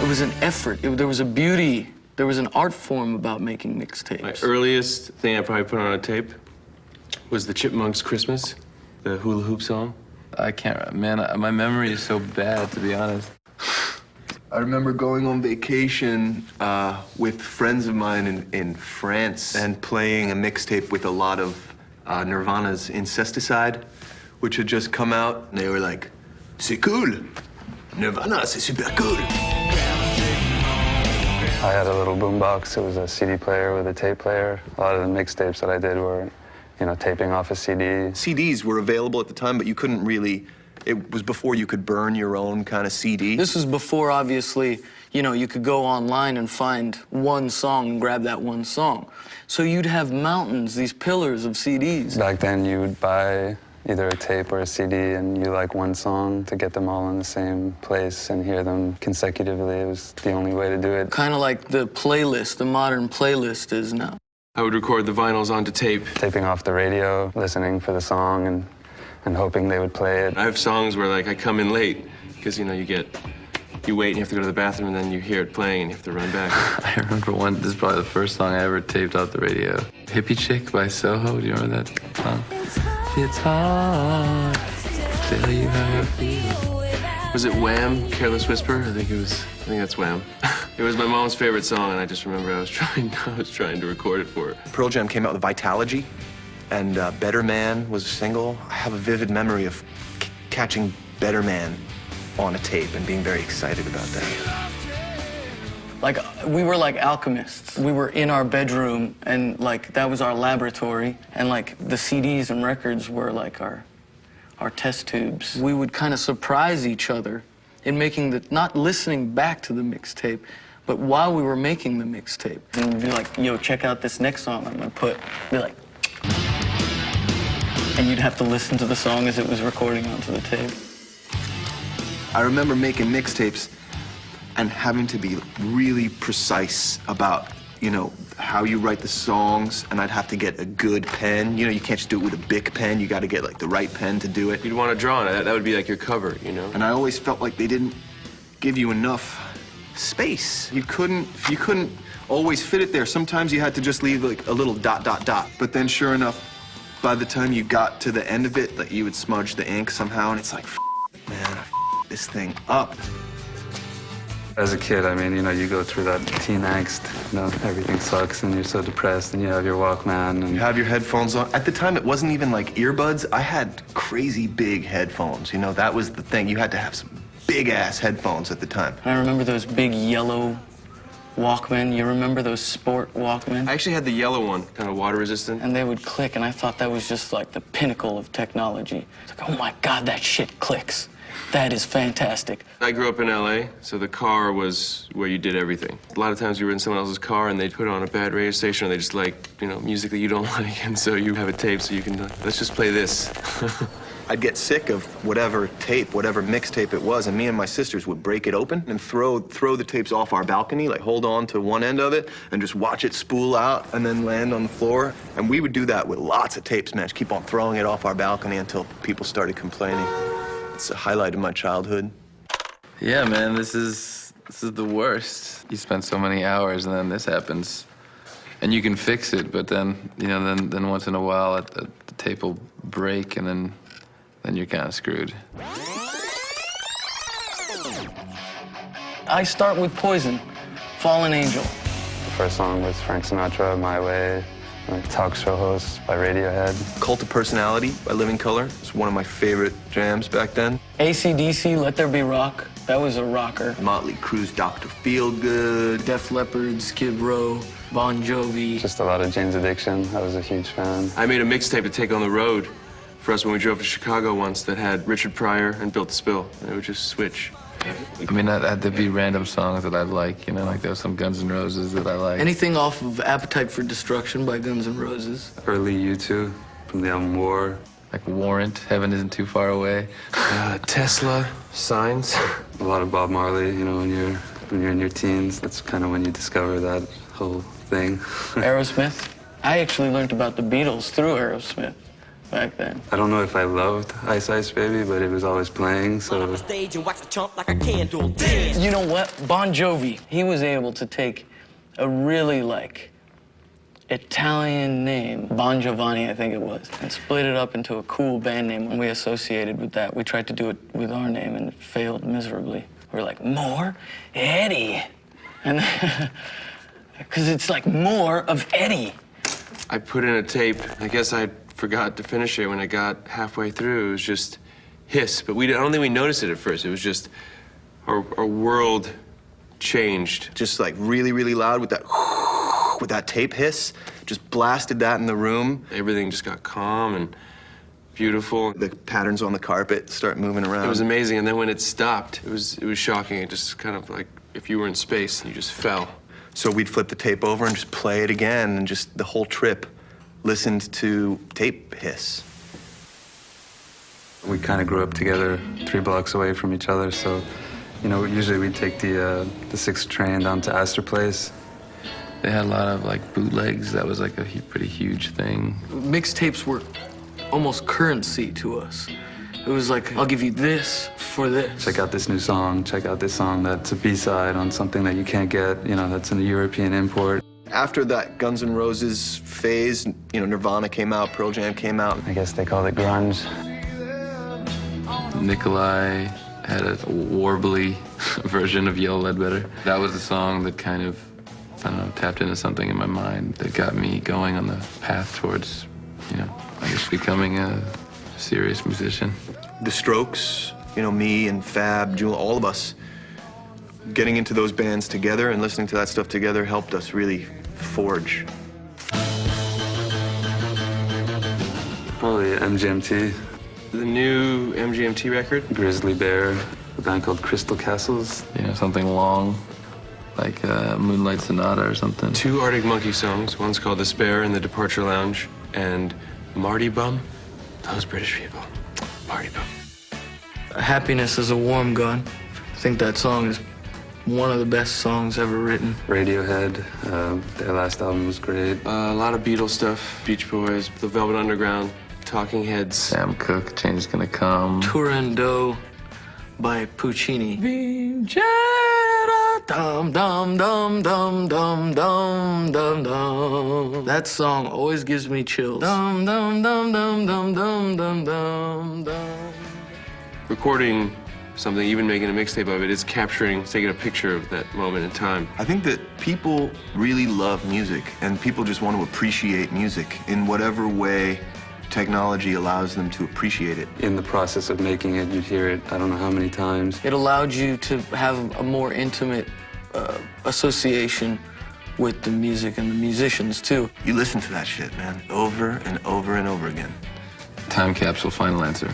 It was an effort. There was a beauty. There was an art form about making mixtapes. My earliest thing I probably put on a tape was the Chipmunks' Christmas, the hula hoop song. I can't, man, my memory is so bad, to be honest. I remember going on vacation with friends of mine in France and playing a mixtape with a lot of Nirvana's Incesticide, which had just come out, and they were like, "C'est cool, Nirvana, c'est super cool." I had a little boombox. It was a CD player with a tape player. A lot of the mixtapes that I did were, you know, taping off a CD. CDs were available at the time, but you couldn't really. It was before you could burn your own kind of CD. This was before, obviously, you know, you could go online and find one song and grab that one song. So you'd have mountains, these pillars of CDs. Back then, you would buy either a tape or a CD, and you like one song to get them all in the same place and hear them consecutively. It was the only way to do it. Kind of like the playlist, the modern playlist is now. I would record the vinyls onto tape. Taping off the radio, listening for the song, and hoping they would play it. I have songs where, like, I come in late because, you know, you wait and you have to go to the bathroom and then you hear it playing and you have to run back. I remember this is probably the first song I ever taped off the radio. Hippie Chick by Soho, do you remember that song? It's hard to tell you how I feel. Was it Wham, Careless Whisper? I think that's Wham. It was my mom's favorite song, and I just remember I was trying to record it for her. Pearl Jam came out with Vitalogy, and Better Man was a single. I have a vivid memory of catching Better Man on a tape and being very excited about that. Like, we were like alchemists. We were in our bedroom, and like, that was our laboratory, and like, the CDs and records were like our test tubes. We would kind of surprise each other in making not listening back to the mixtape, but while we were making the mixtape. And we'd be like, yo, check out this next song I'm gonna put. Be like, and you'd have to listen to the song as it was recording onto the tape. I remember making mixtapes and having to be really precise about, you know, how you write the songs, and I'd have to get a good pen. You know, you can't just do it with a Bic pen. You got to get, like, the right pen to do it. You'd want to draw on it. That would be like your cover, you know? And I always felt like they didn't give you enough space. You couldn't always fit it there. Sometimes you had to just leave, like, a little ... But then, sure enough, by the time you got to the end of it, like, you would smudge the ink somehow, and it's like, man, I this thing up. As a kid, I mean, you know, you go through that teen angst, you know, everything sucks and you're so depressed and you have your Walkman and... You have your headphones on. At the time, it wasn't even like earbuds. I had crazy big headphones, you know, that was the thing. You had to have some big-ass headphones at the time. I remember those big yellow Walkman. You remember those sport Walkman? I actually had the yellow one, kind of water resistant. And they would click, and I thought that was just like the pinnacle of technology. It's like, oh my God, that shit clicks. That is fantastic. I grew up in LA, so the car was where you did everything. A lot of times you were in someone else's car and they'd put on a bad radio station, or they just like, you know, music that you don't like, and so you have a tape so you can, let's just play this. I'd get sick of whatever tape, whatever mixtape it was, and me and my sisters would break it open and throw the tapes off our balcony, like hold on to one end of it and just watch it spool out and then land on the floor. And we would do that with lots of tapes, man. Just keep on throwing it off our balcony until people started complaining. It's a highlight of my childhood. Yeah, man, this is the worst. You spend so many hours and then this happens. And you can fix it, but then, you know, then once in a while the tape will break and then you're kind of screwed. I start with Poison, Fallen Angel. The first song was Frank Sinatra, My Way, like talk show host by Radiohead. Cult of Personality by Living Colour. It's one of my favorite jams back then. AC/DC, Let There Be Rock. That was a rocker. Motley Crue's Dr. Feelgood. Def Leppard, Skid Row, Bon Jovi. Just a lot of Jane's Addiction. I was a huge fan. I made a mixtape to take on the road for us when we drove to Chicago once that had Richard Pryor and Built to Spill. And it would just switch. I mean, there'd be random songs that I'd like, you know, like there was some Guns N' Roses that I like. Anything off of Appetite for Destruction by Guns N' Roses. Early U2 from the album War. Like Warrant, Heaven Isn't Too Far Away. Tesla, Signs. A lot of Bob Marley, you know, when you're in your teens, that's kind of when you discover that whole thing. Aerosmith. I actually learned about the Beatles through Aerosmith. back then. I don't know if I loved Ice Ice Baby, but it was always playing, so... Stage and wax a chump like a candle. Dance. You know what? Bon Jovi, he was able to take a really, like, Italian name, Bon Giovanni, I think it was, and split it up into a cool band name. When we associated with that, we tried to do it with our name, and it failed miserably. We were like, more Eddie. And because it's like more of Eddie. I put in a tape. I guess I forgot to finish it when I got halfway through. It was just hiss, but I don't think we noticed it at first. It was just our world changed. Just like really, really loud with that tape hiss. Just blasted that in the room. Everything just got calm and beautiful. The patterns on the carpet start moving around. It was amazing, and then when it stopped, it was shocking. It just kind of like if you were in space and you just fell. So we'd flip the tape over and just play it again, and just the whole trip listened to tape hiss. We kind of grew up together 3 blocks away from each other, so, you know, usually we'd take the 6 train down to Astor Place. They had a lot of like bootlegs. That was like a pretty huge thing. Mixtapes were almost currency to us. It was like, I'll give you this for this. Check out this new song, check out this song that's a B-side on something that you can't get, you know, that's a European import. After that Guns N' Roses phase, you know, Nirvana came out, Pearl Jam came out. I guess they called it grunge. Nikolai had a warbly version of Yellow Ledbetter. That was the song that kind of, I don't know, tapped into something in my mind that got me going on the path towards, you know, I guess becoming a serious musician. The Strokes, you know, me and Fab, Jewel, all of us, getting into those bands together and listening to that stuff together helped us really forge. Probably MGMT, The new MGMT record. Grizzly Bear, a band called Crystal Castles. You know, something long, like Moonlight Sonata or something. 2 Arctic Monkey songs. One's called Despair in the Departure Lounge, and Marty Bum. Those British people. Marty Bum. Happiness is a Warm Gun. I think that song is one of the best songs ever written. Radiohead, their last album was great. A lot of Beatles stuff. Beach Boys, The Velvet Underground, Talking Heads. Sam Cooke, Change is Gonna Come. Turandot by Puccini. Dum dum dum dum dum dum dum dum. That song always gives me chills. Dum dum dum dum dum dum dum dum dum. Recording something, even making a mixtape of it, is taking a picture of that moment in time. I think that people really love music, and people just want to appreciate music in whatever way technology allows them to appreciate it. In the process of making it, you'd hear it I don't know how many times. It allowed you to have a more intimate association with the music and the musicians, too. You listen to that shit, man, over and over and over again. Time capsule, final answer.